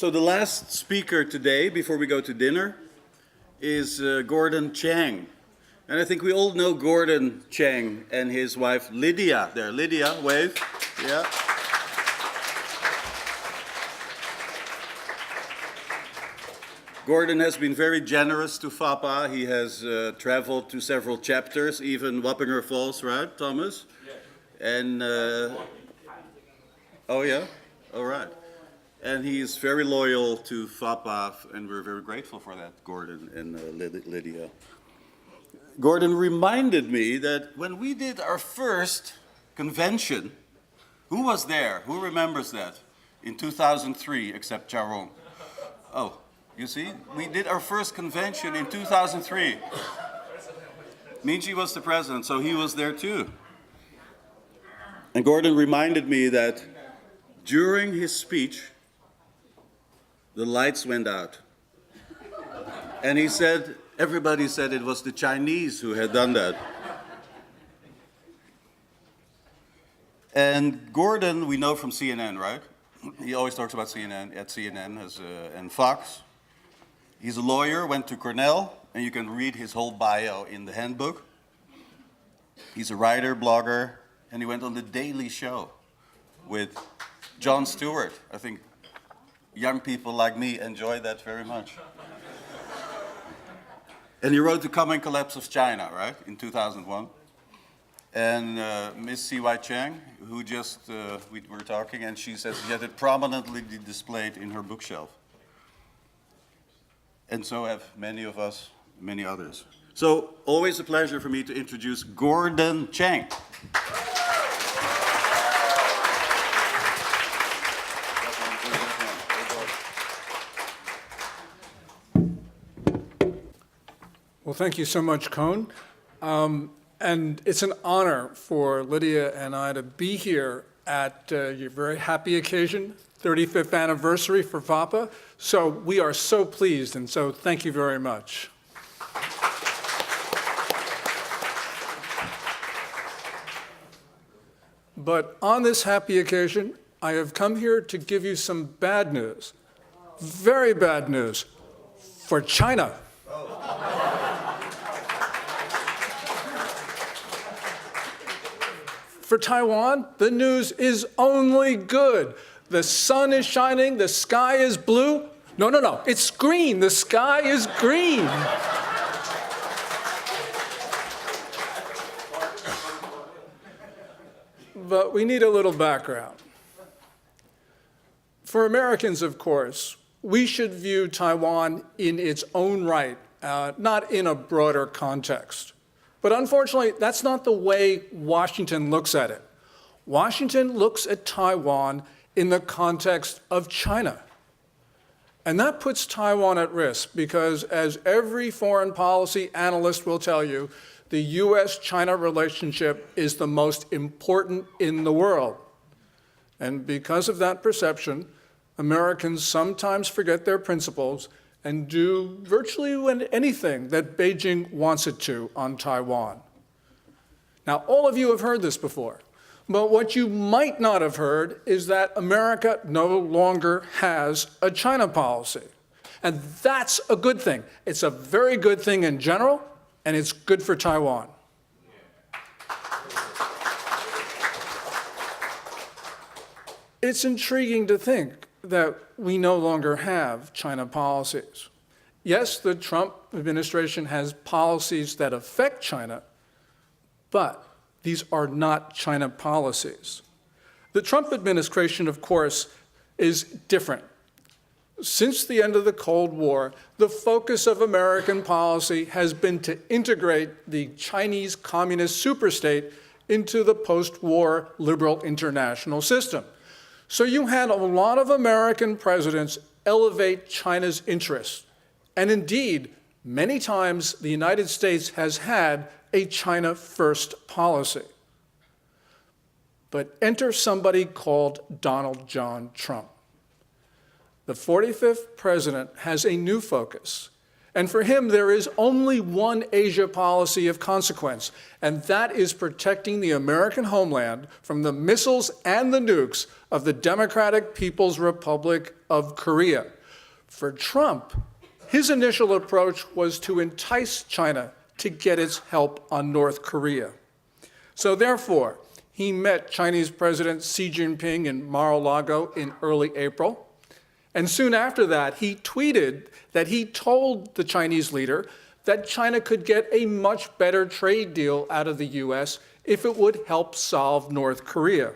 So the last speaker today, before we go to dinner, is Gordon Chang. And I think we all know Gordon Chang and his wife Lydia. There, Lydia, wave. Yeah. Gordon has been very generous to FAPA. He has traveled to several chapters, even Wappinger Falls, right, Thomas? Yeah. And, oh yeah? All right. And he's very loyal to FAPA, and we're very grateful for that, Gordon and Lydia. Gordon reminded me that when we did our first convention, who was there? Who remembers that? In 2003, except Charon. Oh, you see? We did our first convention in 2003. Minchi was the president, so he was there too. And Gordon reminded me that during his speech, the lights went out. And he said, everybody said it was the Chinese who had done that. And Gordon, we know from CNN, right? He always talks about CNN, at CNN and Fox. He's a lawyer, went to Cornell, and you can read his whole bio in the handbook. He's a writer, blogger, and he went on The Daily Show with Jon Stewart. I think young people like me enjoy that very much. And he wrote The Coming Collapse of China, right, in 2001. And Miss C.Y. Chang, who just, we were talking, and she says she had it prominently displayed in her bookshelf. And so have many of us, many others. So, always a pleasure for me to introduce Gordon Chang. Well, thank you so much, Cone. And it's an honor for Lydia and I to be here at your very happy occasion, 35th anniversary for FAPA. So we are so pleased, and so thank you very much. But on this happy occasion, I have come here to give you some bad news, very bad news for China. For Taiwan, the news is only good. The sun is shining, the sky is blue. No, it's green, the sky is green. But we need a little background. For Americans, of course, we should view Taiwan in its own right, not in a broader context. But unfortunately, that's not the way Washington looks at it. Washington looks at Taiwan in the context of China. And that puts Taiwan at risk because, as every foreign policy analyst will tell you, the US-China relationship is the most important in the world. And because of that perception, Americans sometimes forget their principles and do virtually anything that Beijing wants it to on Taiwan. Now, all of you have heard this before, but what you might not have heard is that America no longer has a China policy. And that's a good thing. It's a very good thing in general, and it's good for Taiwan. It's intriguing to think that we no longer have China policies. Yes, the Trump administration has policies that affect China, but these are not China policies. The Trump administration, of course, is different. Since the end of the Cold War, the focus of American policy has been to integrate the Chinese communist superstate into the post-war liberal international system. So you had a lot of American presidents elevate China's interests. And indeed, many times the United States has had a China-first policy. But enter somebody called Donald John Trump. The 45th president has a new focus, And for him, there is only one Asia policy of consequence, and that is protecting the American homeland from the missiles and the nukes of the Democratic People's Republic of Korea. For Trump, his initial approach was to entice China to get its help on North Korea. So therefore, he met Chinese President Xi Jinping in Mar-a-Lago in early April. And soon after that, he tweeted that he told the Chinese leader that China could get a much better trade deal out of the US if it would help solve North Korea.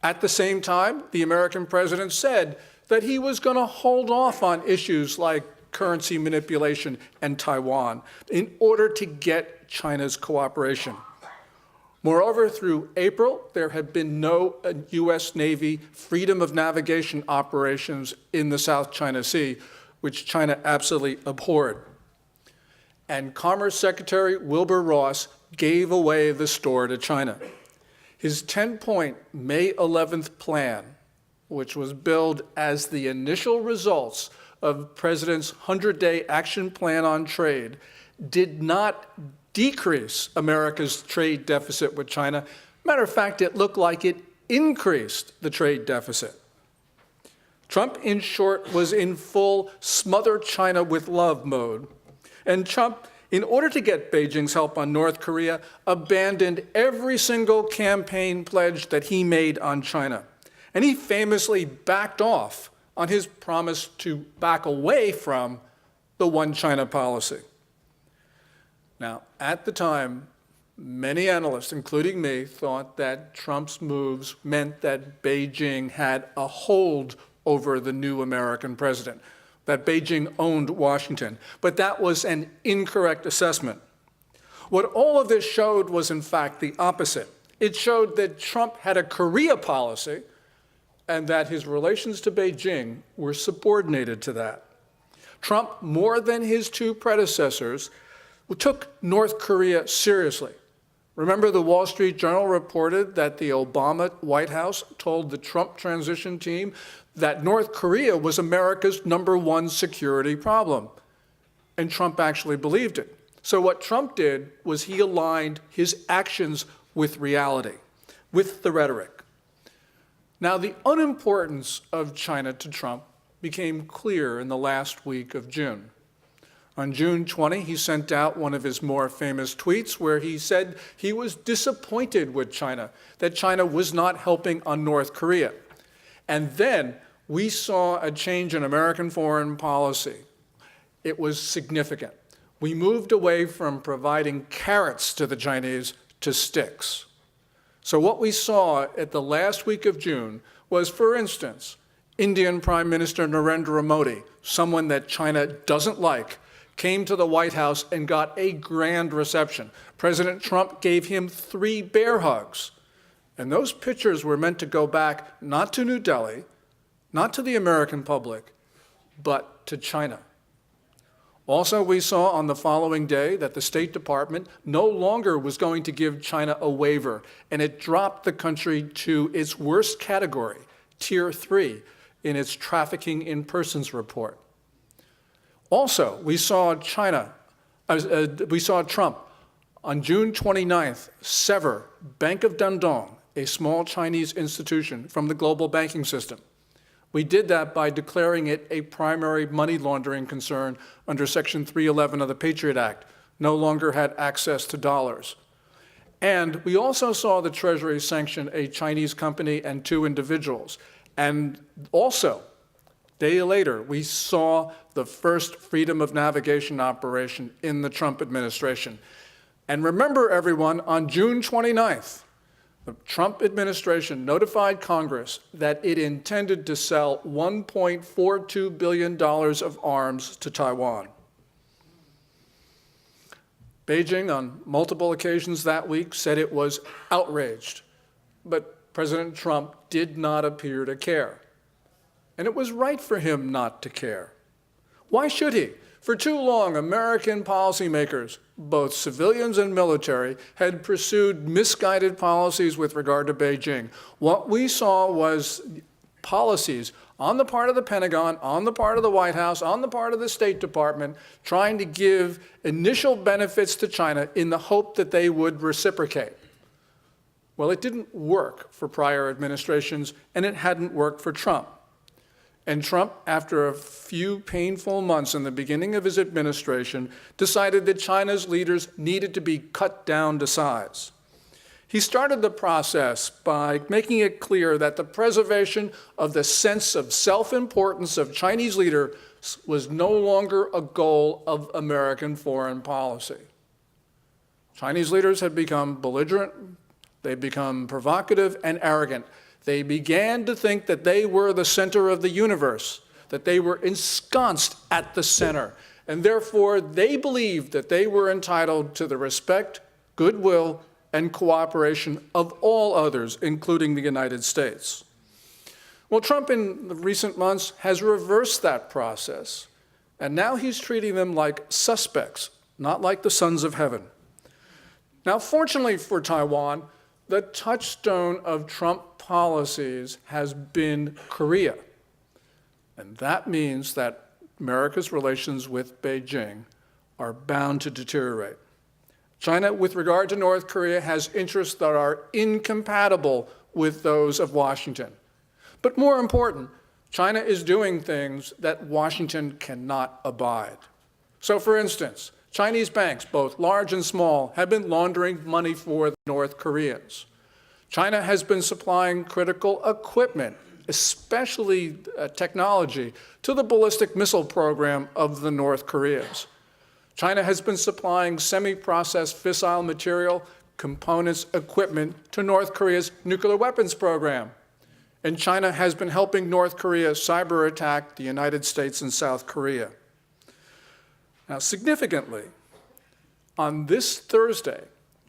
At the same time, the American president said that he was going to hold off on issues like currency manipulation and Taiwan in order to get China's cooperation. Moreover, through April, there had been no U.S. Navy freedom of navigation operations in the South China Sea, which China absolutely abhorred. And Commerce Secretary Wilbur Ross gave away the store to China. His 10-point May 11th plan, which was billed as the initial results of President's 100-day action plan on trade, did not decrease America's trade deficit with China. Matter of fact, it looked like it increased the trade deficit. Trump, in short, was in full smother China with love mode. And Trump, in order to get Beijing's help on North Korea, abandoned every single campaign pledge that he made on China. And he famously backed off on his promise to back away from the one China policy. Now, at the time, many analysts, including me, thought that Trump's moves meant that Beijing had a hold over the new American president, that Beijing owned Washington. But that was an incorrect assessment. What all of this showed was, in fact, the opposite. It showed that Trump had a Korea policy and that his relations to Beijing were subordinated to that. Trump, more than his two predecessors, took North Korea seriously. Remember, the Wall Street Journal reported that the Obama White House told the Trump transition team that North Korea was America's #1 security problem. And Trump actually believed it. So what Trump did was he aligned his actions with reality, with the rhetoric. Now, the unimportance of China to Trump became clear in the last week of June. On June 20, he sent out one of his more famous tweets where he said he was disappointed with China, that China was not helping on North Korea. And then we saw a change in American foreign policy. It was significant. We moved away from providing carrots to the Chinese to sticks. So what we saw at the last week of June was, for instance, Indian Prime Minister Narendra Modi, someone that China doesn't like, came to the White House and got a grand reception. President Trump gave him 3 bear hugs. And those pictures were meant to go back not to New Delhi, not to the American public, but to China. Also, we saw on the following day that the State Department no longer was going to give China a waiver, and it dropped the country to its worst category, Tier 3, in its trafficking in persons report. Also, we saw Trump on June 29th sever Bank of Dandong, a small Chinese institution, from the global banking system. We did that by declaring it a primary money laundering concern under Section 311 of the Patriot Act, no longer had access to dollars. And we also saw the Treasury sanction a Chinese company and 2 individuals. And also, a day later, we saw the first freedom of navigation operation in the Trump administration. And remember, everyone, on June 29th, the Trump administration notified Congress that it intended to sell $1.42 billion of arms to Taiwan. Beijing, on multiple occasions that week, said it was outraged, but President Trump did not appear to care. And it was right for him not to care. Why should he? For too long, American policymakers, both civilians and military, had pursued misguided policies with regard to Beijing. What we saw was policies on the part of the Pentagon, on the part of the White House, on the part of the State Department, trying to give initial benefits to China in the hope that they would reciprocate. Well, it didn't work for prior administrations, and it hadn't worked for Trump. And Trump, after a few painful months in the beginning of his administration, decided that China's leaders needed to be cut down to size. He started the process by making it clear that the preservation of the sense of self-importance of Chinese leaders was no longer a goal of American foreign policy. Chinese leaders had become belligerent, they'd become provocative and arrogant. They began to think that they were the center of the universe, that they were ensconced at the center, and therefore they believed that they were entitled to the respect, goodwill, and cooperation of all others, including the United States. Well, Trump in the recent months has reversed that process, and now he's treating them like suspects, not like the sons of heaven. Now, fortunately for Taiwan, the touchstone of Trump policies has been Korea. And that means that America's relations with Beijing are bound to deteriorate. China, with regard to North Korea, has interests that are incompatible with those of Washington. But more important, China is doing things that Washington cannot abide. So, for instance, Chinese banks, both large and small, have been laundering money for the North Koreans. China has been supplying critical equipment, especially technology, to the ballistic missile program of the North Koreans. China has been supplying semi-processed fissile material, components, equipment to North Korea's nuclear weapons program. And China has been helping North Korea cyber attack the United States and South Korea. Now, significantly, on this Thursday,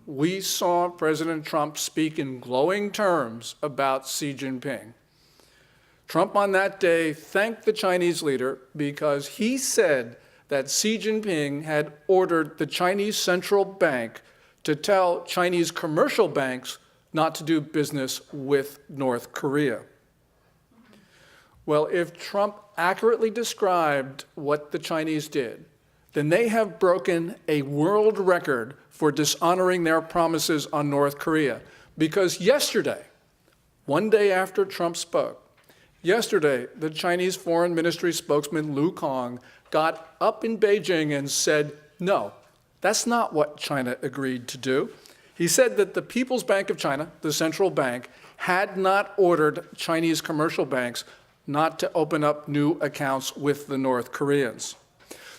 we saw President Trump speak in glowing terms about Xi Jinping. Trump on that day thanked the Chinese leader because he said that Xi Jinping had ordered the Chinese central bank to tell Chinese commercial banks not to do business with North Korea. Well, if Trump accurately described what the Chinese did, then they have broken a world record for dishonoring their promises on North Korea. Because yesterday, one day after Trump spoke, yesterday, the Chinese Foreign Ministry spokesman Lu Kong got up in Beijing and said, no, that's not what China agreed to do. He said that the People's Bank of China, the central bank, had not ordered Chinese commercial banks not to open up new accounts with the North Koreans.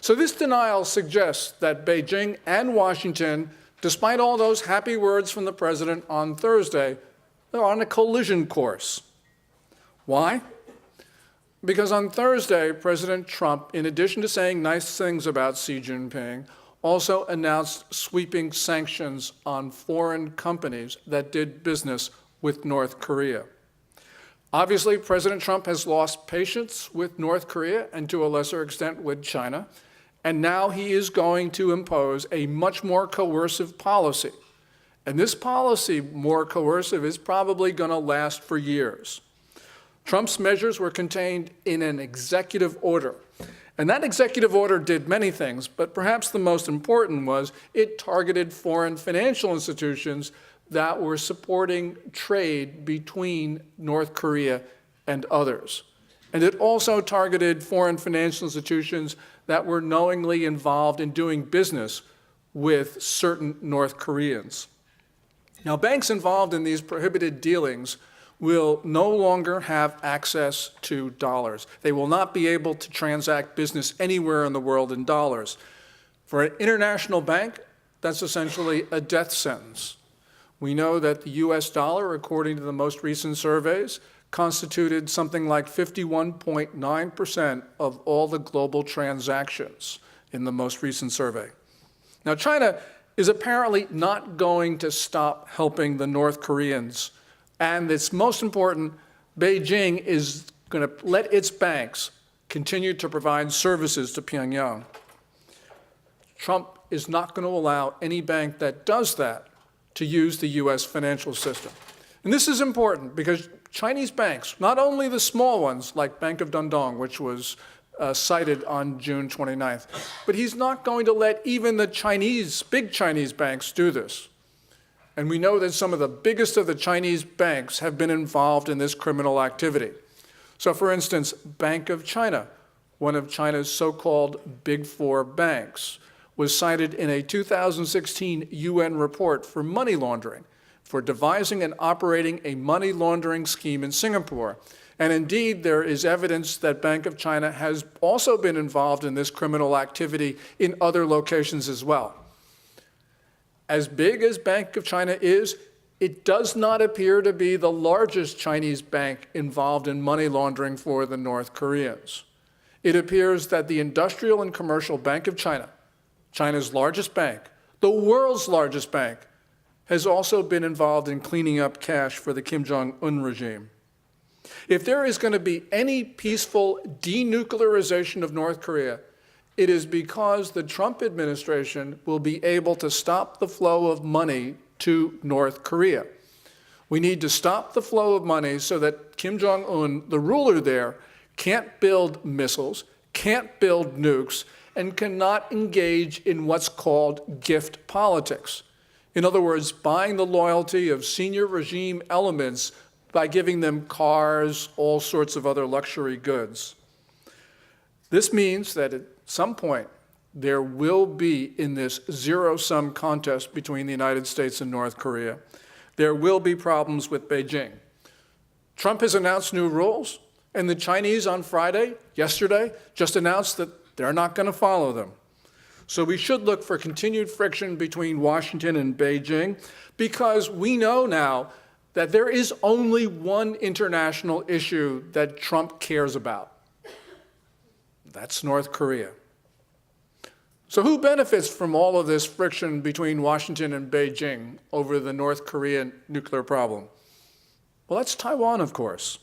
So this denial suggests that Beijing and Washington, despite all those happy words from the president on Thursday, they're on a collision course. Why? Because on Thursday, President Trump, in addition to saying nice things about Xi Jinping, also announced sweeping sanctions on foreign companies that did business with North Korea. Obviously, President Trump has lost patience with North Korea and to a lesser extent with China. And now he is going to impose a much more coercive policy. And this policy, more coercive, is probably going to last for years. Trump's measures were contained in an executive order. And that executive order did many things, but perhaps the most important was it targeted foreign financial institutions that were supporting trade between North Korea and others. And it also targeted foreign financial institutions that were knowingly involved in doing business with certain North Koreans. Now, banks involved in these prohibited dealings will no longer have access to dollars. They will not be able to transact business anywhere in the world in dollars. For an international bank, that's essentially a death sentence. We know that the US dollar, according to the most recent surveys, constituted something like 51.9% of all the global transactions in the most recent survey. Now, China is apparently not going to stop helping the North Koreans. And it's most important, Beijing is going to let its banks continue to provide services to Pyongyang. Trump is not going to allow any bank that does that to use the US financial system. And this is important because Chinese banks, not only the small ones like Bank of Dandong, which was cited on June 29th, but he's not going to let even the big Chinese banks do this. And we know that some of the biggest of the Chinese banks have been involved in this criminal activity. So for instance, Bank of China, one of China's so-called Big Four banks, was cited in a 2016 UN report for money laundering, for devising and operating a money laundering scheme in Singapore. And indeed, there is evidence that Bank of China has also been involved in this criminal activity in other locations as well. As big as Bank of China is, it does not appear to be the largest Chinese bank involved in money laundering for the North Koreans. It appears that the Industrial and Commercial Bank of China, China's largest bank, the world's largest bank, has also been involved in cleaning up cash for the Kim Jong-un regime. If there is going to be any peaceful denuclearization of North Korea, it is because the Trump administration will be able to stop the flow of money to North Korea. We need to stop the flow of money so that Kim Jong-un, the ruler there, can't build missiles, can't build nukes, and cannot engage in what's called gift politics. In other words, buying the loyalty of senior regime elements by giving them cars, all sorts of other luxury goods. This means that at some point, there will be, in this zero-sum contest between the United States and North Korea, there will be problems with Beijing. Trump has announced new rules, and the Chinese on Friday, yesterday, just announced that they're not going to follow them. So we should look for continued friction between Washington and Beijing, because we know now that there is only one international issue that Trump cares about. That's North Korea. So who benefits from all of this friction between Washington and Beijing over the North Korean nuclear problem? Well, that's Taiwan, of course.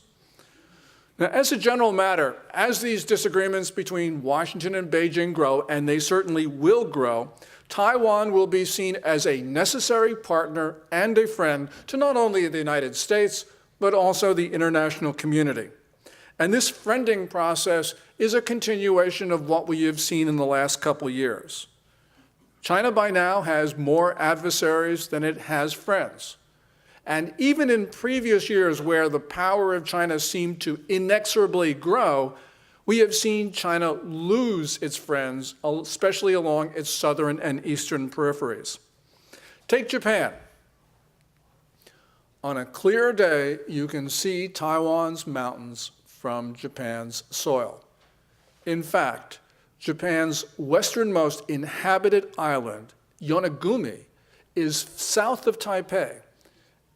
Now, as a general matter, as these disagreements between Washington and Beijing grow, and they certainly will grow, Taiwan will be seen as a necessary partner and a friend to not only the United States, but also the international community. And this friending process is a continuation of what we have seen in the last couple years. China by now has more adversaries than it has friends. And even in previous years where the power of China seemed to inexorably grow, we have seen China lose its friends, especially along its southern and eastern peripheries. Take Japan. On a clear day, you can see Taiwan's mountains from Japan's soil. In fact, Japan's westernmost inhabited island, Yonaguni, is south of Taipei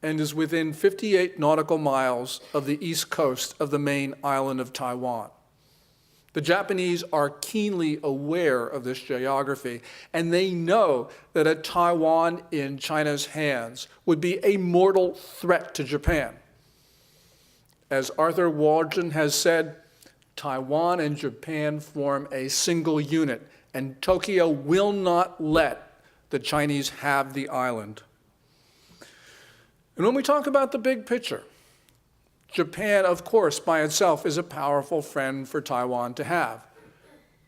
and is within 58 nautical miles of the east coast of the main island of Taiwan. The Japanese are keenly aware of this geography, and they know that a Taiwan in China's hands would be a mortal threat to Japan. As Arthur Walden has said, Taiwan and Japan form a single unit, and Tokyo will not let the Chinese have the island. And when we talk about the big picture, Japan, of course, by itself is a powerful friend for Taiwan to have.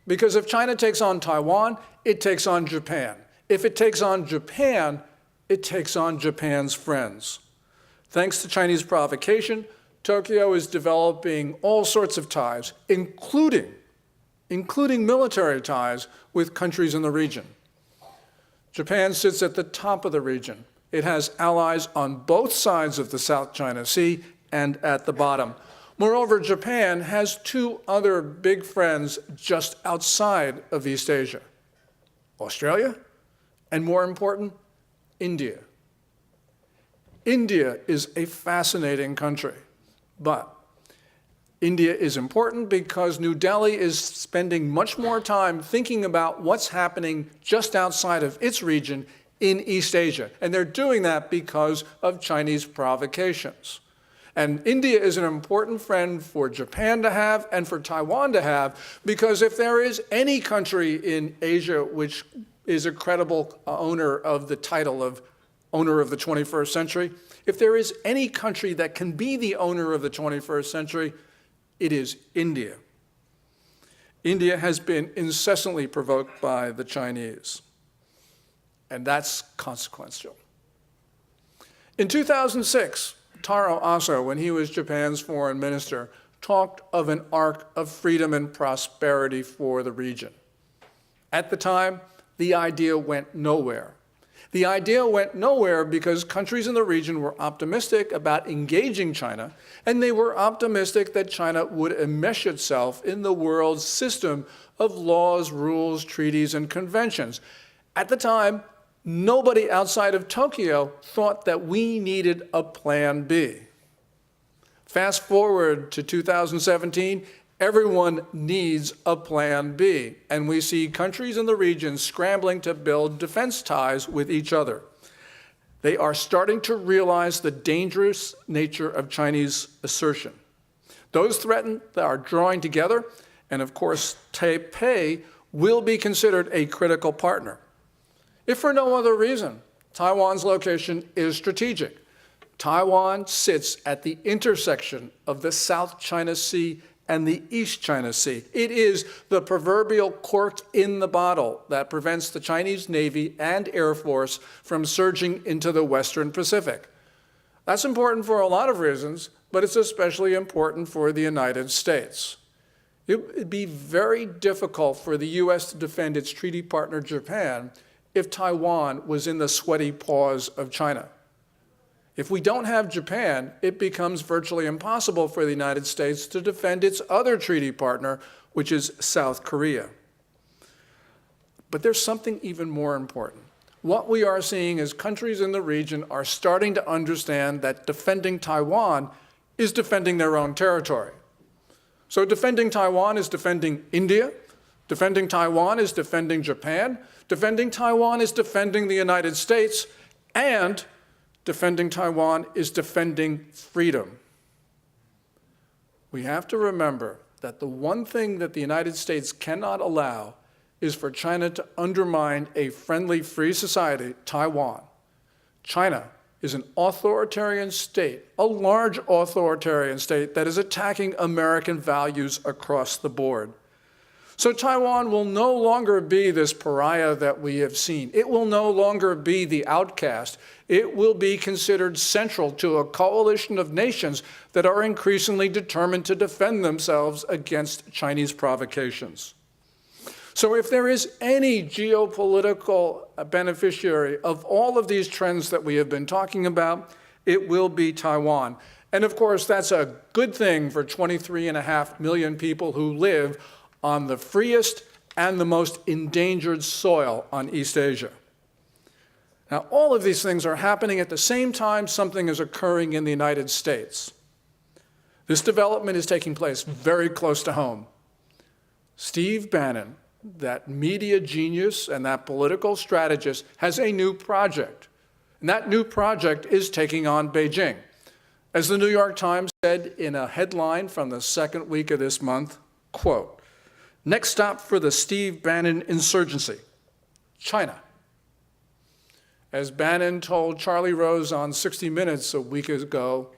Because if China takes on Taiwan, it takes on Japan. If it takes on Japan, it takes on Japan's friends. Thanks to Chinese provocation, Tokyo is developing all sorts of ties, including military ties with countries in the region. Japan sits at the top of the region. It has allies on both sides of the South China Sea and at the bottom. Moreover, Japan has two other big friends just outside of East Asia: Australia, and more important, India. India is a fascinating country, but India is important because New Delhi is spending much more time thinking about what's happening just outside of its region in East Asia. And they're doing that because of Chinese provocations. And India is an important friend for Japan to have and for Taiwan to have, because if there is any country in Asia which is a credible owner of the title of owner of the 21st century, If there is any country that can be the owner of the 21st century, it is India. India has been incessantly provoked by the Chinese, and that's consequential. In 2006, Taro Aso, when he was Japan's foreign minister, talked of an arc of freedom and prosperity for the region. At the time, the idea went nowhere. The idea went nowhere because countries in the region were optimistic about engaging China, and they were optimistic that China would enmesh itself in the world's system of laws, rules, treaties, and conventions. At the time, nobody outside of Tokyo thought that we needed a plan B. Fast forward to 2017, everyone needs a plan B, and we see countries in the region scrambling to build defense ties with each other. They are starting to realize the dangerous nature of Chinese assertion. Those threatened are drawing together, and of course, Taipei will be considered a critical partner. If for no other reason, Taiwan's location is strategic. Taiwan sits at the intersection of the South China Sea and the East China Sea. It is the proverbial cork in the bottle that prevents the Chinese Navy and Air Force from surging into the Western Pacific. That's important for a lot of reasons, but it's especially important for the United States. It would be very difficult for the U.S. to defend its treaty partner Japan if Taiwan was in the sweaty paws of China. If we don't have Japan, it becomes virtually impossible for the United States to defend its other treaty partner, which is South Korea. But there's something even more important. What we are seeing is countries in the region are starting to understand that defending Taiwan is defending their own territory. So defending Taiwan is defending India, defending Taiwan is defending Japan, defending Taiwan is defending the United States, and defending Taiwan is defending freedom. We have to remember that the one thing that the United States cannot allow is for China to undermine a friendly, free society, Taiwan. China is an authoritarian state, a large authoritarian state that is attacking American values across the board. So Taiwan will no longer be this pariah that we have seen. It will no longer be the outcast. It will be considered central to a coalition of nations that are increasingly determined to defend themselves against Chinese provocations. So if there is any geopolitical beneficiary of all of these trends that we have been talking about, it will be Taiwan. And of course, that's a good thing for 23.5 million people who live on the freest and the most endangered soil on East Asia. Now, all of these things are happening at the same time something is occurring in the United States. This development is taking place very close to home. Steve Bannon, that media genius and that political strategist, has a new project. And that new project is taking on Beijing. As the New York Times said in a headline from the second week of this month, quote, "Next stop for the Steve Bannon insurgency, China." As Bannon told Charlie Rose on 60 Minutes a week ago,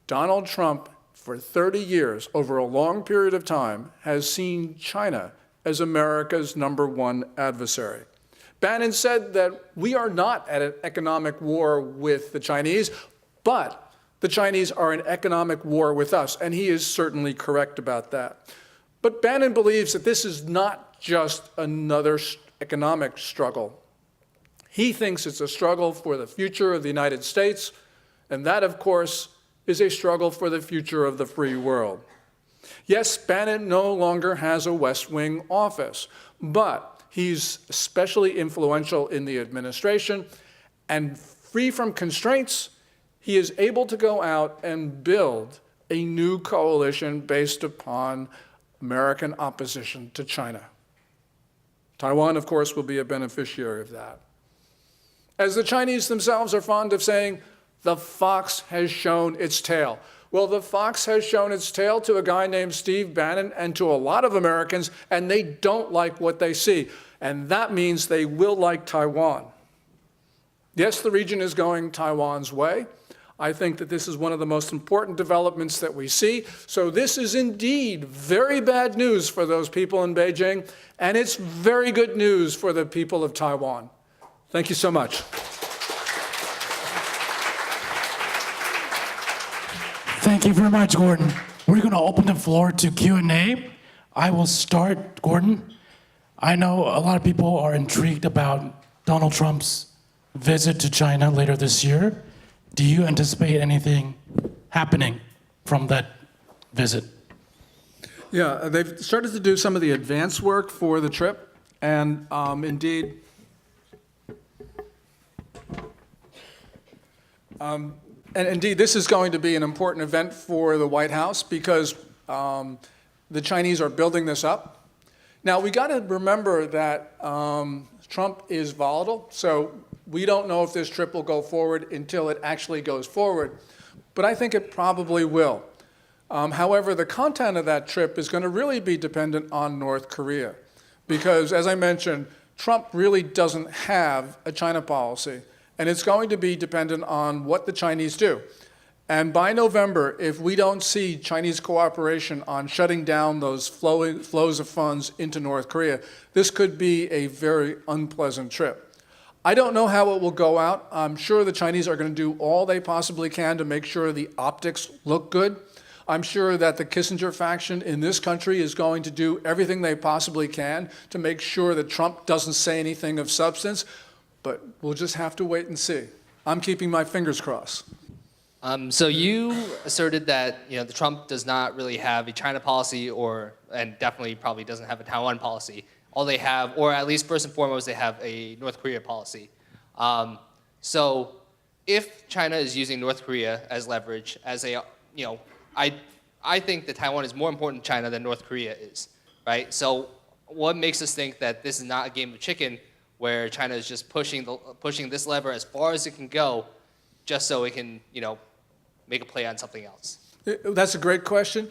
Donald Trump, for 30 years, over a long period of time, has seen China as America's #1 adversary. Bannon said that we are not at an economic war with the Chinese, but the Chinese are in economic war with us, and he is certainly correct about that. But Bannon believes that this is not just another economic struggle. He thinks it's a struggle for the future of the United States, and that, of course, is a struggle for the future of the free world. Yes, Bannon no longer has a West Wing office, but he's especially influential in the administration, and free from constraints, he is able to go out and build a new coalition based upon American opposition to China. Taiwan, of course, will be a beneficiary of that. As the Chinese themselves are fond of saying, the fox has shown its tail. Well, the fox has shown its tail to a guy named Steve Bannon and to a lot of Americans, and they don't like what they see. And that means they will like Taiwan. Yes, the region is going Taiwan's way. I think that this is one of the most important developments that we see. So this is indeed very bad news for those people in Beijing, and it's very good news for the people of Taiwan. Thank you so much. Thank you very much, Gordon. We're going to open the floor to Q&A. I will start, Gordon. I know a lot of people are intrigued about Donald Trump's visit to China later this year. Do you anticipate anything happening from that visit? Yeah, they've started to do some of the advance work for the trip, and indeed, this is going to be an important event for the White House because the Chinese are building this up. Now, we got to remember that Trump is volatile, so we don't know if this trip will go forward until it actually goes forward, but I think it probably will. However, the content of that trip is going to really be dependent on North Korea because, as I mentioned, Trump really doesn't have a China policy, and it's going to be dependent on what the Chinese do. And by November, if we don't see Chinese cooperation on shutting down those flows of funds into North Korea, this could be a very unpleasant trip. I don't know how it will go out. I'm sure the Chinese are going to do all they possibly can to make sure the optics look good. I'm sure that the Kissinger faction in this country is going to do everything they possibly can to make sure that Trump doesn't say anything of substance, but we'll just have to wait and see. I'm keeping my fingers crossed. So you asserted that the Trump does not really have a China policy, and definitely probably doesn't have a Taiwan policy. All they have, or at least first and foremost, they have a North Korea policy. So if China is using North Korea as leverage, I think that Taiwan is more important to China than North Korea is, right? So what makes us think that this is not a game of chicken where China is just pushing this lever as far as it can go just so it can, make a play on something else? That's a great question.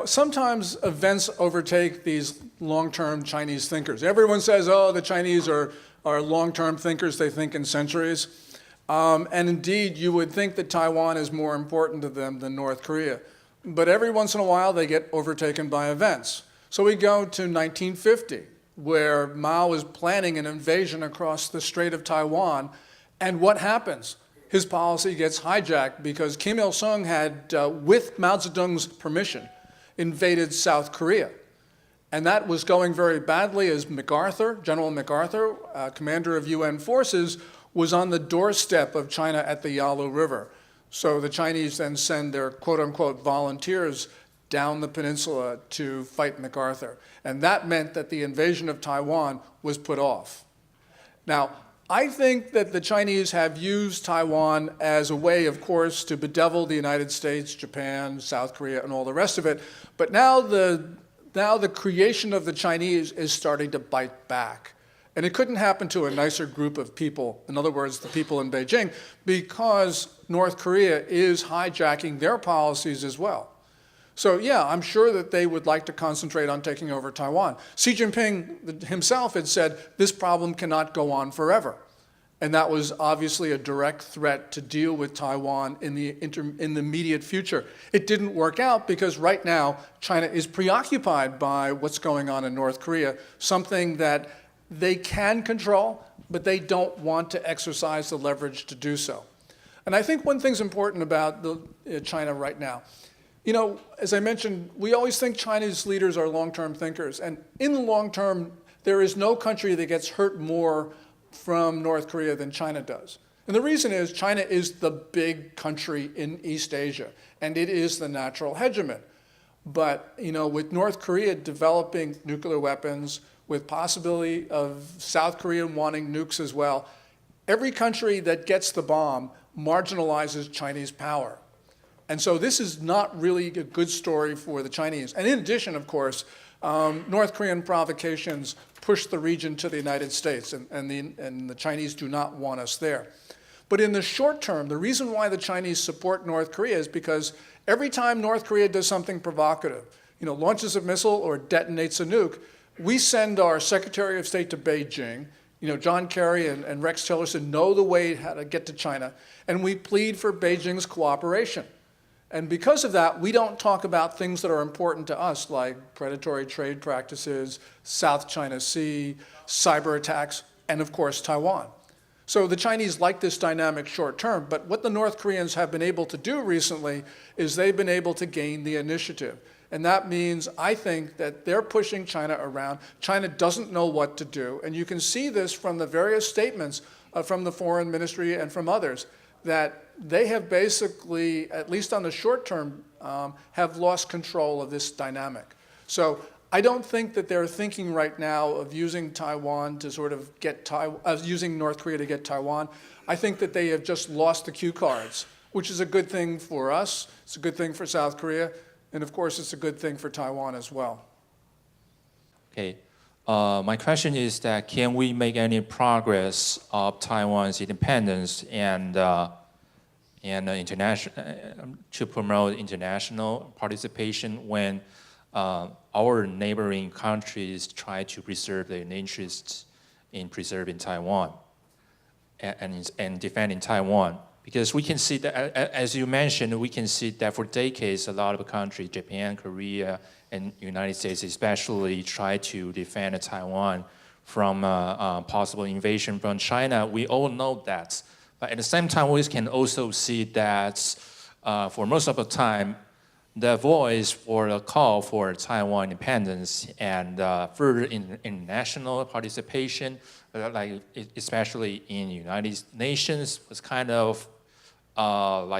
Sometimes events overtake these long-term Chinese thinkers. Everyone says, oh, the Chinese are long-term thinkers. They think in centuries. And indeed, you would think that Taiwan is more important to them than North Korea. But every once in a while, they get overtaken by events. So we go to 1950, where Mao is planning an invasion across the Strait of Taiwan. And what happens? His policy gets hijacked because Kim Il-sung had, with Mao Zedong's permission, invaded South Korea. And that was going very badly as General MacArthur, commander of UN forces, was on the doorstep of China at the Yalu River. So the Chinese then send their quote-unquote volunteers down the peninsula to fight MacArthur. And that meant that the invasion of Taiwan was put off. Now, I think that the Chinese have used Taiwan as a way, of course, to bedevil the United States, Japan, South Korea, and all the rest of it. But now the creation of the Chinese is starting to bite back. And it couldn't happen to a nicer group of people, in other words, the people in Beijing, because North Korea is hijacking their policies as well. So yeah, I'm sure that they would like to concentrate on taking over Taiwan. Xi Jinping himself had said, this problem cannot go on forever. And that was obviously a direct threat to deal with Taiwan in the immediate future. It didn't work out because right now, China is preoccupied by what's going on in North Korea, something that they can control, but they don't want to exercise the leverage to do so. And I think one thing's important about China right now. As I mentioned, we always think Chinese leaders are long-term thinkers. And in the long term, there is no country that gets hurt more from North Korea than China does. And the reason is China is the big country in East Asia, and it is the natural hegemon. But, with North Korea developing nuclear weapons, with possibility of South Korea wanting nukes as well, every country that gets the bomb marginalizes Chinese power. And so this is not really a good story for the Chinese. And in addition, of course, North Korean provocations push the region to the United States, and the Chinese do not want us there. But in the short term, the reason why the Chinese support North Korea is because every time North Korea does something provocative, launches a missile or detonates a nuke, we send our Secretary of State to Beijing, John Kerry and Rex Tillerson know the way how to get to China, and we plead for Beijing's cooperation. And because of that, we don't talk about things that are important to us, like predatory trade practices, South China Sea, cyber attacks, and of course, Taiwan. So the Chinese like this dynamic short term, but what the North Koreans have been able to do recently is they've been able to gain the initiative. And that means, I think, that they're pushing China around. China doesn't know what to do. And you can see this from the various statements from the foreign ministry and from others, that they have basically, at least on the short term, have lost control of this dynamic. So I don't think that they're thinking right now of using Taiwan to sort of get using North Korea to get Taiwan. I think that they have just lost the cue cards, which is a good thing for us. It's a good thing for South Korea. And of course, it's a good thing for Taiwan as well. Okay. My question is that can we make any progress of Taiwan's independence and international to promote international participation when our neighboring countries try to preserve their interests in preserving Taiwan and defending Taiwan? Because we can see that, as you mentioned, we can see that for decades, a lot of countries, Japan, Korea, and United States especially, try to defend Taiwan from possible invasion from China. We all know that. But at the same time, we can also see that for most of the time, the voice for the call for Taiwan independence and further international participation, like especially in the United Nations, was kind of I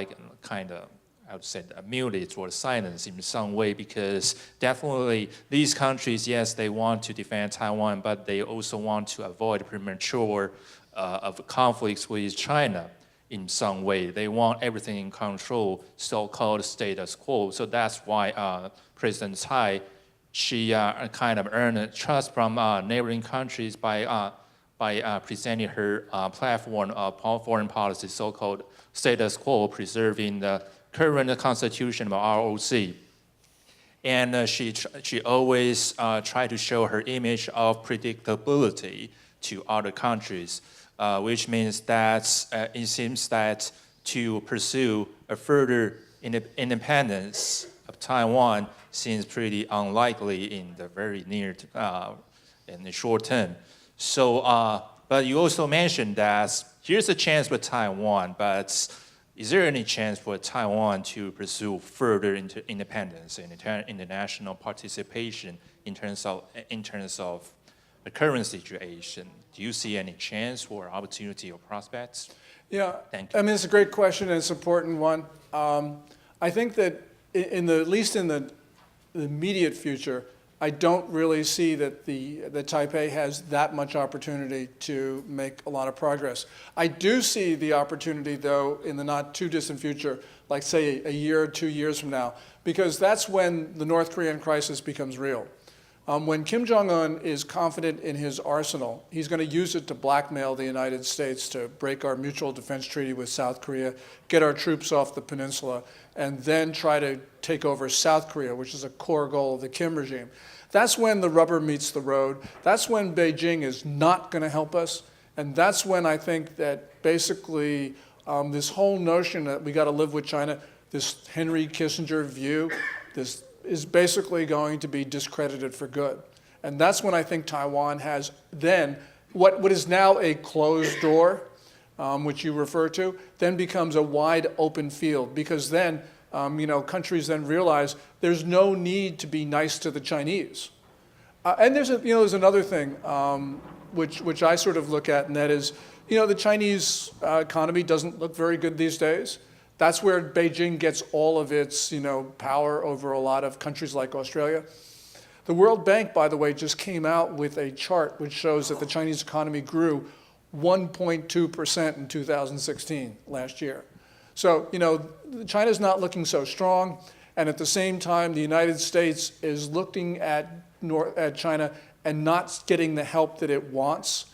would say, muted or silenced in some way, because definitely these countries, yes, they want to defend Taiwan, but they also want to avoid premature of conflicts with China in some way. They want everything in control, so-called status quo. So that's why President Tsai, she kind of earned trust from neighboring countries by presenting her platform of foreign policy, so-called status quo, preserving the current constitution of ROC. And she always tried to show her image of predictability to other countries, which means that it seems that to pursue a further independence of Taiwan seems pretty unlikely in the very in the short term. So, but you also mentioned that here's a chance for Taiwan, but is there any chance for Taiwan to pursue further independence and international participation in terms of the current situation? Do you see any chance or opportunity or prospects? Yeah, Thank you. I mean, it's a great question and it's an important one. I think that at least in the immediate future, I don't really see that that Taipei has that much opportunity to make a lot of progress. I do see the opportunity, though, in the not too distant future, like say a year or 2 years from now, because that's when the North Korean crisis becomes real. When Kim Jong-un is confident in his arsenal, he's going to use it to blackmail the United States to break our mutual defense treaty with South Korea, get our troops off the peninsula, and then try to take over South Korea, which is a core goal of the Kim regime. That's when the rubber meets the road. That's when Beijing is not going to help us. And that's when I think that basically this whole notion that we got to live with China, this Henry Kissinger view, this is basically going to be discredited for good. And that's when I think Taiwan has then what is now a closed door, which you refer to, then becomes a wide open field, because then countries then realize there's no need to be nice to the Chinese. And there's another thing which I sort of look at, and that is, the Chinese economy doesn't look very good these days. That's where Beijing gets all of its, power over a lot of countries like Australia. The World Bank, by the way, just came out with a chart which shows that the Chinese economy grew 1.2% in 2016, last year. So, China's not looking so strong, and at the same time, the United States is looking at China and not getting the help that it wants.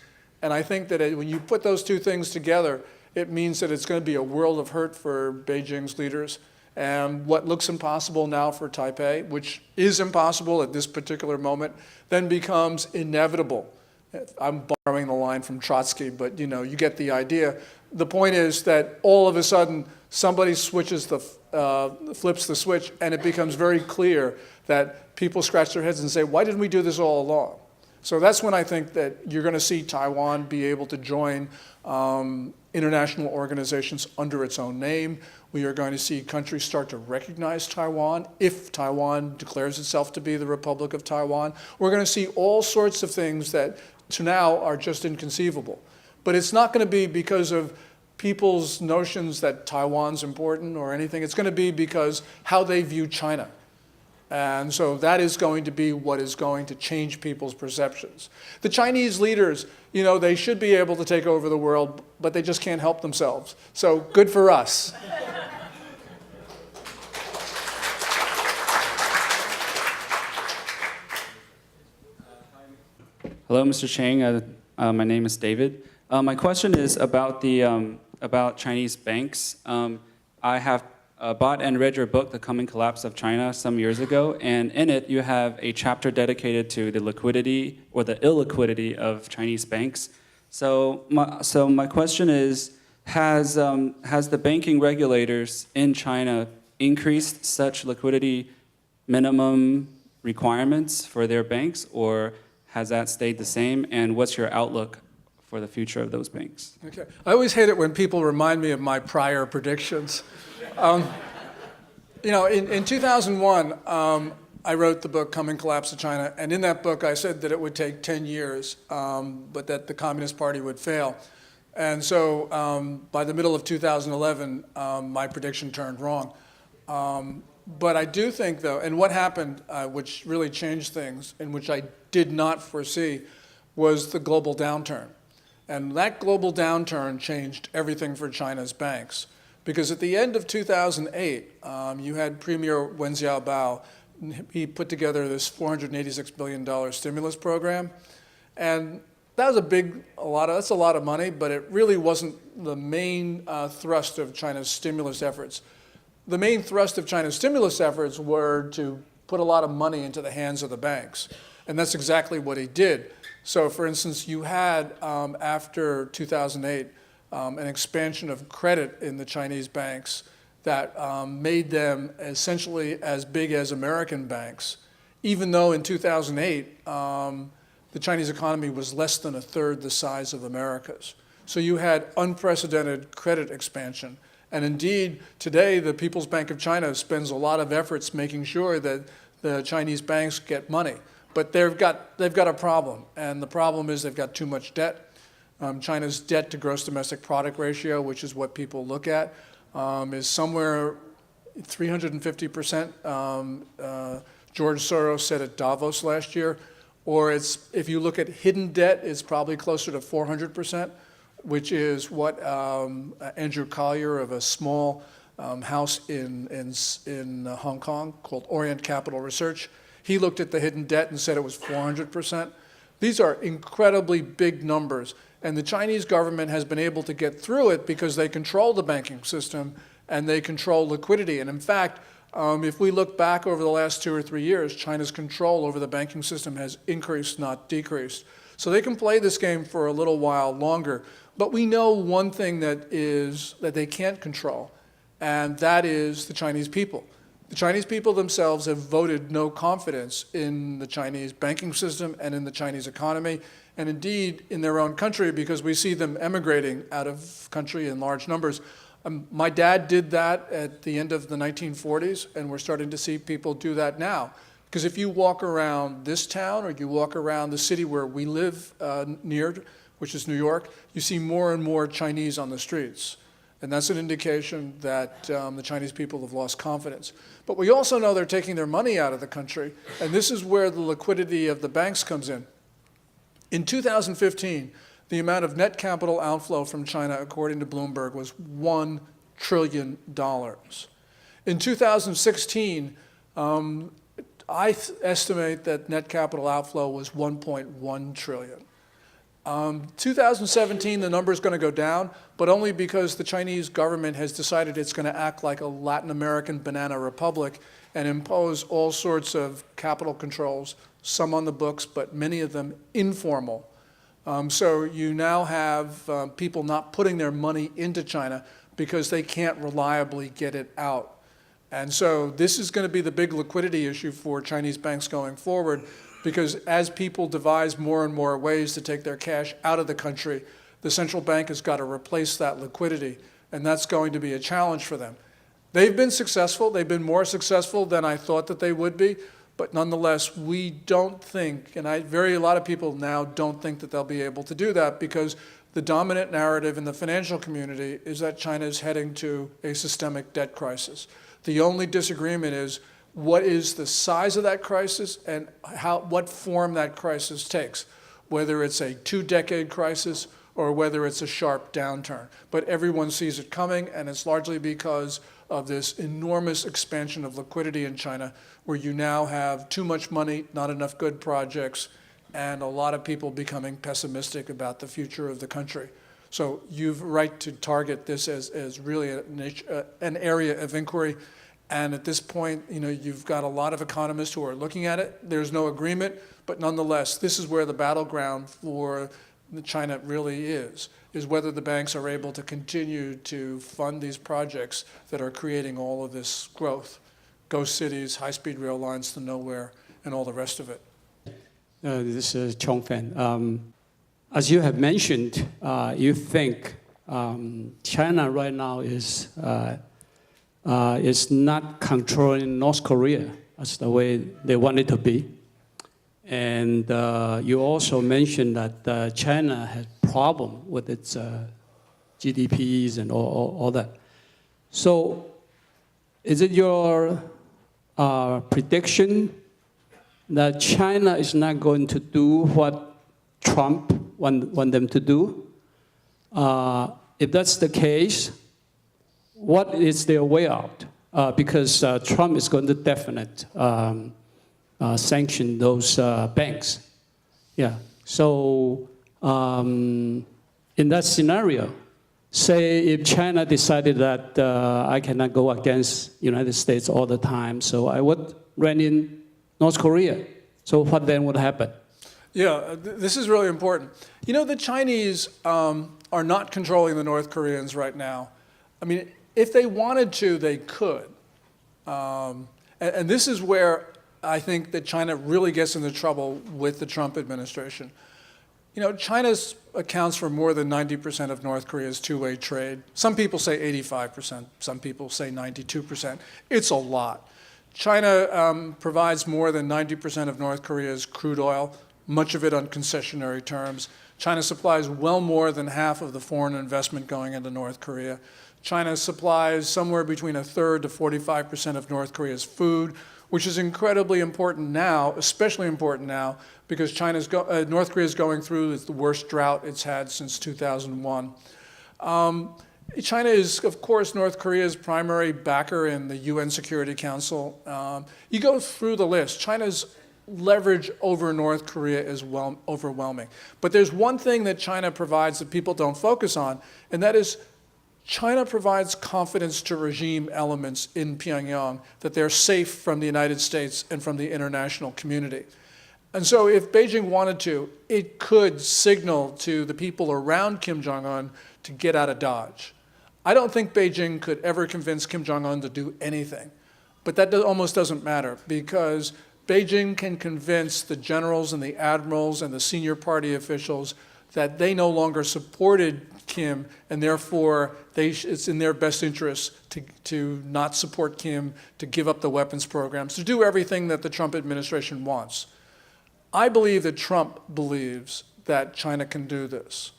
And I think that when you put those two things together, it means that it's going to be a world of hurt for Beijing's leaders. And what looks impossible now for Taipei, which is impossible at this particular moment, then becomes inevitable. I'm borrowing borrowing the line from Trotsky, but you get the idea. The point is that all of a sudden somebody flips the switch, and it becomes very clear that people scratch their heads and say, why didn't we do this all along? So that's when I think that you're going to see Taiwan be able to join international organizations under its own name. We are going to see countries start to recognize Taiwan if Taiwan declares itself to be the Republic of Taiwan. We're going to see all sorts of things that to now are just inconceivable. But it's not going to be because of people's notions that Taiwan's important or anything. It's going to be because how they view China. And so that is going to be what is going to change people's perceptions. The Chinese leaders, they should be able to take over the world, but they just can't help themselves. So good for us. Hello, Mr. Chang. My name is David. My question is about Chinese banks. I have bought and read your book, The Coming Collapse of China, some years ago, and in it you have a chapter dedicated to the liquidity or the illiquidity of Chinese banks. So my question is, has the banking regulators in China increased such liquidity minimum requirements for their banks, or has that stayed the same? And what's your outlook for the future of those banks? Okay. I always hate it when people remind me of my prior predictions. In 2001, I wrote the book Coming Collapse of China, and in that book I said that it would take 10 years, but that the Communist Party would fail. And so by the middle of 2011, my prediction turned wrong. But I do think, though, and what happened, which really changed things, and which I did not foresee, was the global downturn. And that global downturn changed everything for China's banks. Because at the end of 2008, you had Premier Wen Xiaobao. He put together this $486 billion stimulus program. And that was that's a lot of money, but it really wasn't the main thrust of China's stimulus efforts. The main thrust of China's stimulus efforts were to put a lot of money into the hands of the banks. And that's exactly what he did. So for instance, you had, after 2008, an expansion of credit in the Chinese banks that made them essentially as big as American banks, even though in 2008, the Chinese economy was less than a third the size of America's. So you had unprecedented credit expansion. And indeed, today, the People's Bank of China spends a lot of efforts making sure that the Chinese banks get money. But they've got a problem, and the problem is they've got too much debt. China's debt to gross domestic product ratio, which is what people look at, is somewhere 350%. George Soros said at Davos last year. Or if you look at hidden debt, it's probably closer to 400%, which is what Andrew Collier of a small house in Hong Kong called Orient Capital Research, he looked at the hidden debt and said it was 400%. These are incredibly big numbers. And the Chinese government has been able to get through it because they control the banking system and they control liquidity. And in fact, if we look back over the last 2 or 3 years, China's control over the banking system has increased, not decreased. So they can play this game for a little while longer. But we know one thing that they can't control, and that is the Chinese people. The Chinese people themselves have voted no confidence in the Chinese banking system and in the Chinese economy, and indeed in their own country, because we see them emigrating out of country in large numbers. My dad did that at the end of the 1940s, and we're starting to see people do that now. Because if you walk around this town or you walk around the city where we live near, which is New York, you see more and more Chinese on the streets. And that's an indication that the Chinese people have lost confidence. But we also know they're taking their money out of the country, and this is where the liquidity of the banks comes in. In 2015, the amount of net capital outflow from China, according to Bloomberg, was $1 trillion. In 2016, I estimate that net capital outflow was 1.1 trillion. 2017, the number is going to go down, but only because the Chinese government has decided it's going to act like a Latin American banana republic and impose all sorts of capital controls, some on the books, but many of them informal, So you now have people not putting their money into China because they can't reliably get it out. And so this is going to be the big liquidity issue for Chinese banks going forward, because as people devise more and more ways to take their cash out of the country, the central bank has got to replace that liquidity, and that's going to be a challenge for them. They've been successful. They've been more successful than I thought that they would be, but nonetheless, we don't think, and a lot of people now don't think that they'll be able to do that, because the dominant narrative in the financial community is that China is heading to a systemic debt crisis. The only disagreement is what is the size of that crisis and what form that crisis takes, whether it's a 2-decade crisis or whether it's a sharp downturn. But everyone sees it coming, and it's largely because of this enormous expansion of liquidity in China, where you now have too much money, not enough good projects, and a lot of people becoming pessimistic about the future of the country. So you've right to target this as really an area of inquiry. And at this point, you've got a lot of economists who are looking at it. There's no agreement, but nonetheless, this is where the battleground for China really is whether the banks are able to continue to fund these projects that are creating all of this growth. Ghost cities, high-speed rail lines to nowhere, and all the rest of it. This is Chang fan. As you have mentioned, you think China right now is not controlling North Korea as the way they want it to be. And you also mentioned that China has problem with its GDPs and all that. So is it your prediction that China is not going to do what Trump want them to do? If that's the case, what is their way out? Because Trump is going to definitely sanction those banks. Yeah. So in that scenario, say if China decided that I cannot go against United States all the time, so I would run in North Korea. So what then would happen? Yeah, this is really important. The Chinese are not controlling the North Koreans right now. I mean, if they wanted to, they could. And this is where I think that China really gets into trouble with the Trump administration. China accounts for more than 90% of North Korea's two-way trade. Some people say 85%, some people say 92%. It's a lot. China provides more than 90% of North Korea's crude oil, much of it on concessionary terms. China supplies well more than half of the foreign investment going into North Korea. China supplies somewhere between 1/3 to 45% of North Korea's food, which is incredibly important now, especially important now, because North Korea is going through the worst drought it's had since 2001. China is, of course, North Korea's primary backer in the UN Security Council. You go through the list. China's leverage over North Korea is overwhelming. But there's one thing that China provides that people don't focus on, and that is China provides confidence to regime elements in Pyongyang that they're safe from the United States and from the international community. And so if Beijing wanted to, it could signal to the people around Kim Jong-un to get out of Dodge. I don't think Beijing could ever convince Kim Jong-un to do anything. But that almost doesn't matter, because Beijing can convince the generals and the admirals and the senior party officials that they no longer supported Kim, and therefore it's in their best interest to not support Kim, to give up the weapons programs, to do everything that the Trump administration wants. I believe that Trump believes that China can do this.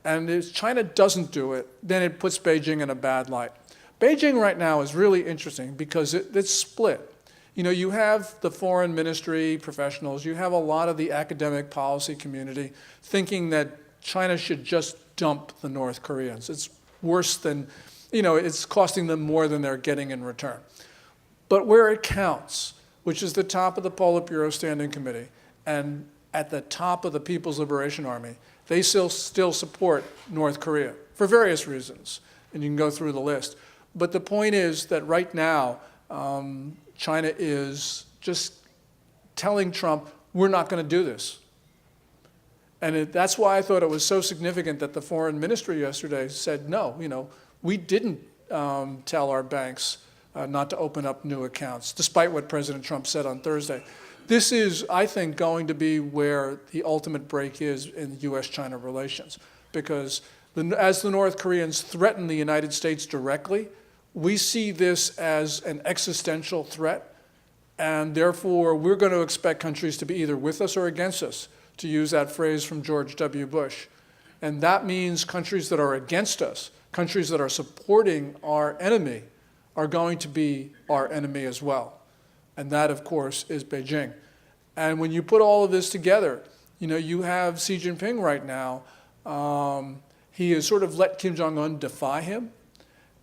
And if China doesn't do it, then it puts Beijing in a bad light. Beijing right now is really interesting because it's split. You have the foreign ministry professionals, you have a lot of the academic policy community thinking that China should just dump the North Koreans. It's worse than, it's costing them more than they're getting in return. But where it counts, which is the top of the Politburo Standing Committee and at the top of the People's Liberation Army, they still support North Korea for various reasons, and you can go through the list. But the point is that right now, China is just telling Trump, we're not going to do this. And that's why I thought it was so significant that the foreign ministry yesterday said, no, we didn't tell our banks not to open up new accounts, despite what President Trump said on Thursday. This is, I think, going to be where the ultimate break is in U.S.-China relations, because as the North Koreans threaten the United States directly, we see this as an existential threat, and therefore we're going to expect countries to be either with us or against us, to use that phrase from George W. Bush. And that means countries that are against us, countries that are supporting our enemy, are going to be our enemy as well. And that, of course, is Beijing. And when you put all of this together, you have Xi Jinping right now. He has sort of let Kim Jong-un defy him.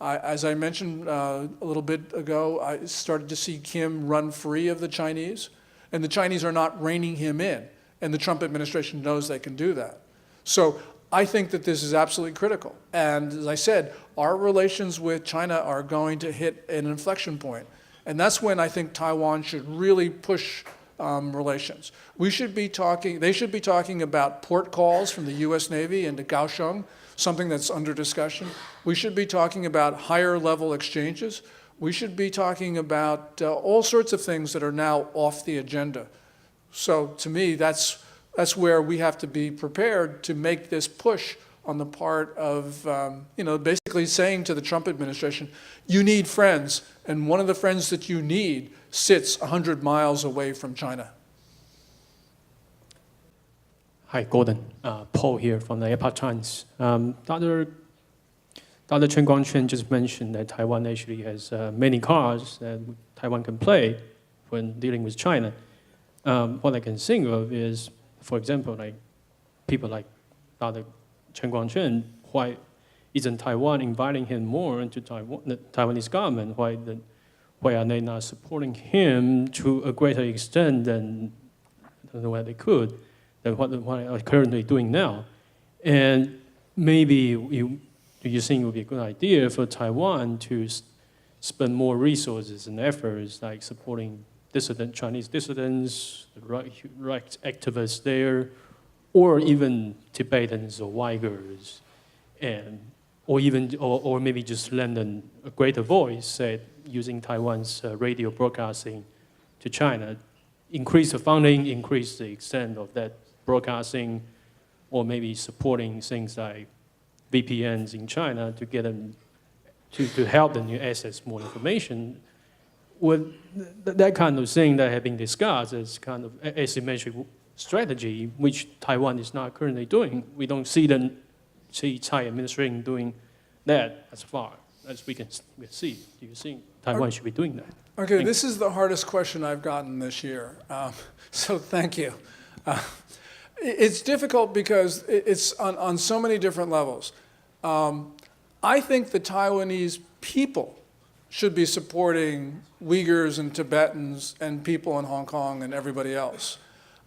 As I mentioned a little bit ago, I started to see Kim run free of the Chinese, and the Chinese are not reining him in, and the Trump administration knows they can do that. So I think that this is absolutely critical. And as I said, our relations with China are going to hit an inflection point, and that's when I think Taiwan should really push relations. They should be talking about port calls from the U.S. Navy into Kaohsiung, something that's under discussion. We should be talking about higher level exchanges. We should be talking about all sorts of things that are now off the agenda. So to me, that's where we have to be prepared to make this push on the part of, basically saying to the Trump administration, you need friends, and one of the friends that you need sits 100 miles away from China. Hi, Gordon. Paul here from the Epoch Times. Dr. Chang just mentioned that Taiwan actually has many cards that Taiwan can play when dealing with China. What I can think of is, for example, like people like Dr. Chang, why isn't Taiwan inviting him more into Taiwan, the Taiwanese government? Why are they not supporting him to a greater extent than what they could? What they are currently doing now. And maybe do you think it would be a good idea for Taiwan to spend more resources and efforts like supporting Chinese dissidents, right activists there, or even Tibetans or Uyghurs, or maybe just lend a greater voice, say, using Taiwan's radio broadcasting to China, increase the funding, increase the extent of that broadcasting, or maybe supporting things like VPNs in China to get them to help them to access more information. With that kind of thing that have been discussed as kind of asymmetric strategy, which Taiwan is not currently doing. We don't see Tsai administration doing that as far as we can see. Do you think Taiwan should be doing that? Okay, this is the hardest question I've gotten this year. So thank you. It's difficult because it's on so many different levels. I think the Taiwanese people should be supporting Uyghurs and Tibetans and people in Hong Kong and everybody else.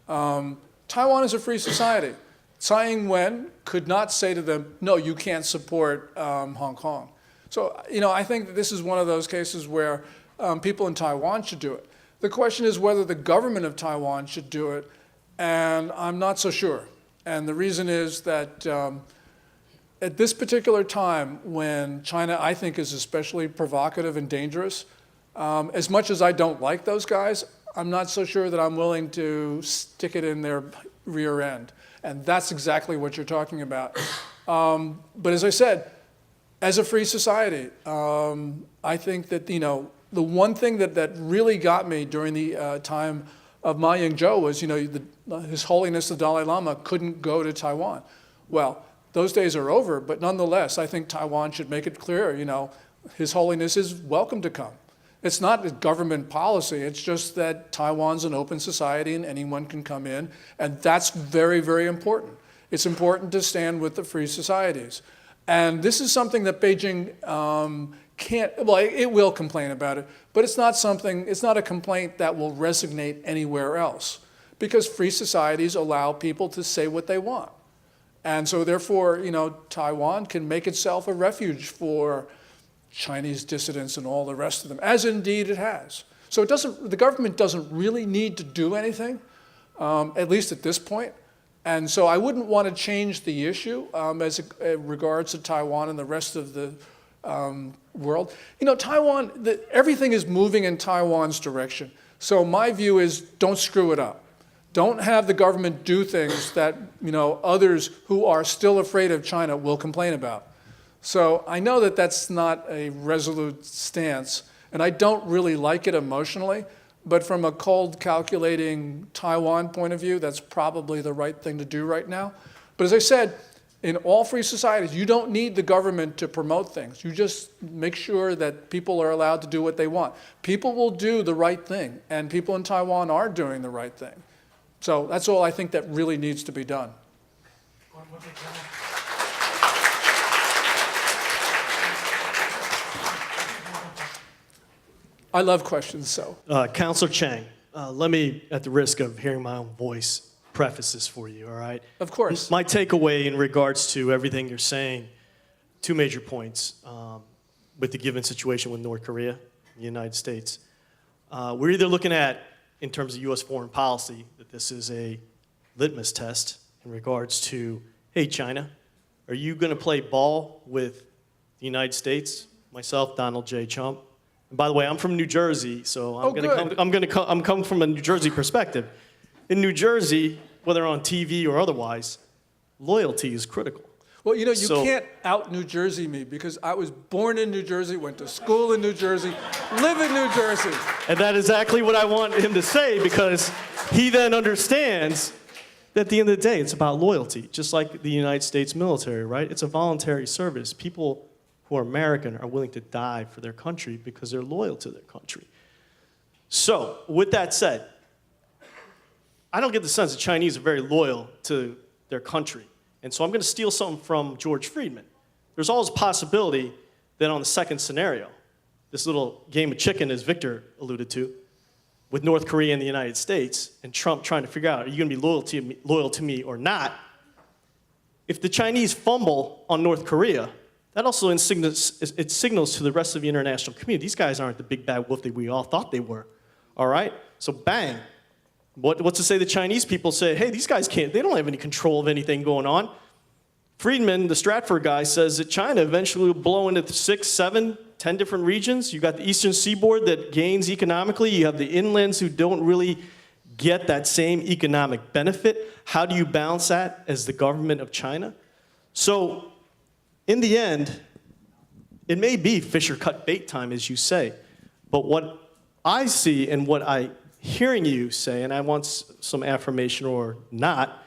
Taiwan is a free society. Tsai Ing-wen could not say to them, no, you can't support Hong Kong. So, I think that this is one of those cases where people in Taiwan should do it. The question is whether the government of Taiwan should do it, and I'm not so sure. And the reason is that at this particular time when China, I think, is especially provocative and dangerous, as much as I don't like those guys, I'm not so sure that I'm willing to stick it in their rear end. And that's exactly what you're talking about. But as I said, as a free society, I think that, the one thing that really got me during the time of Ma Ying-jeou was, His Holiness the Dalai Lama couldn't go to Taiwan. Well, those days are over, but nonetheless, I think Taiwan should make it clear, His Holiness is welcome to come. It's not a government policy, it's just that Taiwan's an open society and anyone can come in, and that's very, very important. It's important to stand with the free societies. And this is something that Beijing it will complain about it, but it's not a complaint that will resonate anywhere else, because free societies allow people to say what they want. And so therefore, Taiwan can make itself a refuge for Chinese dissidents and all the rest of them, as indeed it has. So the government doesn't really need to do anything, at least at this point. And so I wouldn't want to change the issue as it regards to Taiwan and the rest of the world. You know, Taiwan, everything is moving in Taiwan's direction. So my view is don't screw it up. Don't have the government do things that, you know, others who are still afraid of China will complain about. So I know that that's not a resolute stance, and I don't really like it emotionally, but from a cold, calculating Taiwan point of view, that's probably the right thing to do right now. But as I said, in all free societies, you don't need the government to promote things. You just make sure that people are allowed to do what they want. People will do the right thing, and people in Taiwan are doing the right thing. So that's all I think that really needs to be done. I love questions, so. Counselor Chang, let me, at the risk of hearing my own voice, preface this for you, all right? Of course. My takeaway in regards to everything you're saying, two major points with the given situation with North Korea, the United States. We're either looking at, in terms of U.S. foreign policy, that this is a litmus test in regards to, hey, China, are you going to play ball with the United States? Myself, Donald J. Trump. And by the way, I'm from New Jersey, so I'm coming from a New Jersey perspective. In New Jersey, whether on TV or otherwise, loyalty is critical. Well, you know, you can't out New Jersey me because I was born in New Jersey, went to school in New Jersey, live in New Jersey. And that is exactly what I want him to say, because he then understands that at the end of the day, it's about loyalty, just like the United States military, right? It's a voluntary service. People who are American are willing to die for their country because they're loyal to their country. So, with that said, I don't get the sense that Chinese are very loyal to their country. And so I'm going to steal something from George Friedman. There's always a possibility that on the second scenario, this little game of chicken, as Victor alluded to, with North Korea and the United States, and Trump trying to figure out, are you going to be loyal to me or not? If the Chinese fumble on North Korea, that also signals to the rest of the international community, these guys aren't the big bad wolf that we all thought they were. All right? So bang. What's to say the Chinese people say, hey, these guys they don't have any control of anything going on. Friedman, the Stratford guy, says that China eventually will blow into 6, 7, 10 different regions. You've got the eastern seaboard that gains economically. You have the inlands who don't really get that same economic benefit. How do you balance that as the government of China? So in the end, it may be fish or cut bait time, as you say. But what I see and what I hearing you say, and I want some affirmation or not,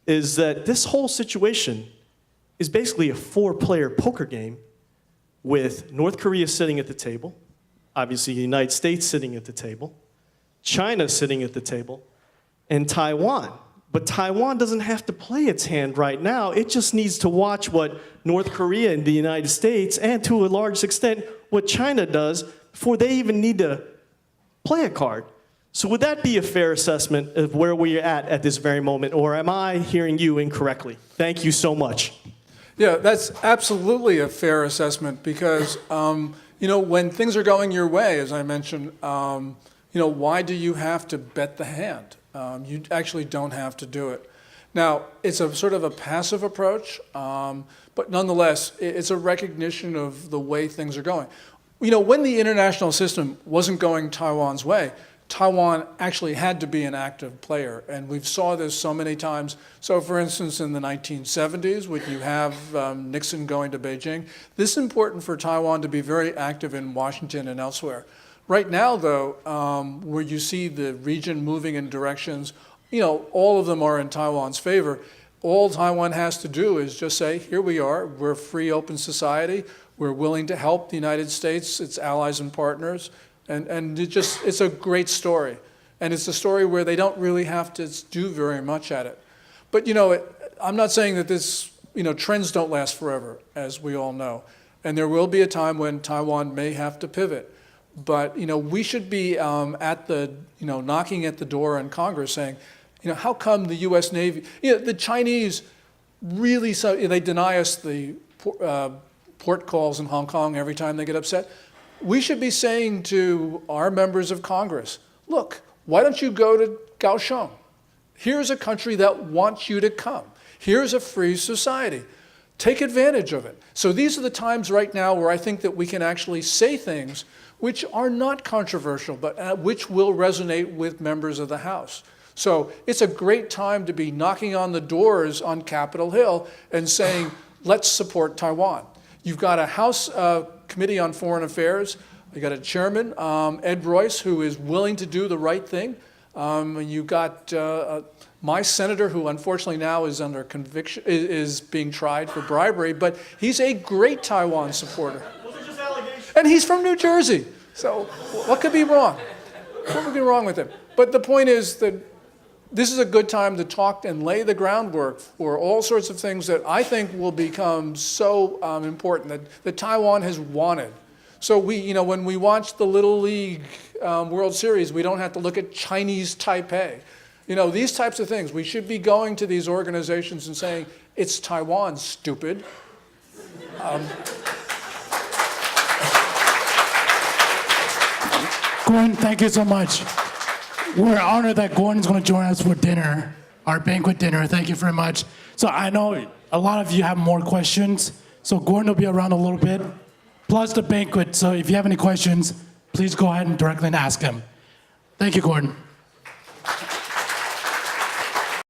is that this whole situation is basically a 4-player poker game with North Korea sitting at the table, obviously the United States sitting at the table, China sitting at the table, and Taiwan. But Taiwan doesn't have to play its hand right now. It just needs to watch what North Korea and the United States, and to a large extent, what China does before they even need to play a card. So would that be a fair assessment of where we're at this very moment, or am I hearing you incorrectly? Thank you so much. Yeah, that's absolutely a fair assessment because, you know, when things are going your way, as I mentioned, you know, why do you have to bet the hand? You actually don't have to do it. Now, it's a sort of a passive approach, but nonetheless, it's a recognition of the way things are going. You know, when the international system wasn't going Taiwan's way, Taiwan actually had to be an active player, and we've saw this so many times. So for instance, in the 1970s, when you have Nixon going to Beijing, this is important for Taiwan to be very active in Washington and elsewhere. Right now, though, where you see the region moving in directions, you know, all of them are in Taiwan's favor. All Taiwan has to do is just say, here we are, we're a free, open society, we're willing to help the United States, its allies and partners, and it's a great story. And it's a story where they don't really have to do very much at it. But, you know, I'm not saying that this, you know, trends don't last forever, as we all know. And there will be a time when Taiwan may have to pivot. But, you know, we should be knocking at the door in Congress saying, you know, how come the U.S. Navy, you know, the Chinese really, they deny us the port calls in Hong Kong every time they get upset. We should be saying to our members of Congress, look, why don't you go to Kaohsiung? Here's a country that wants you to come. Here's a free society. Take advantage of it. So these are the times right now where I think that we can actually say things which are not controversial, but which will resonate with members of the House. So it's a great time to be knocking on the doors on Capitol Hill and saying, let's support Taiwan. You've got a House Committee on Foreign Affairs. You've got a chairman, Ed Royce, who is willing to do the right thing. You've got my senator, who unfortunately now is under conviction, is being tried for bribery, but he's a great Taiwan supporter. Those are just allegations. And he's from New Jersey. So what could be wrong? What could be wrong with him? But the point is that this is a good time to talk and lay the groundwork for all sorts of things that I think will become so important that Taiwan has wanted. So when we watch the Little League World Series, we don't have to look at Chinese Taipei. These types of things. We should be going to these organizations and saying, it's Taiwan, stupid. Gordon, thank you so much. We're honored that Gordon's going to join us for dinner, our banquet dinner. Thank you very much. So I know a lot of you have more questions, so Gordon will be around a little bit, plus the banquet. So if you have any questions, please go ahead and directly ask him. Thank you, Gordon.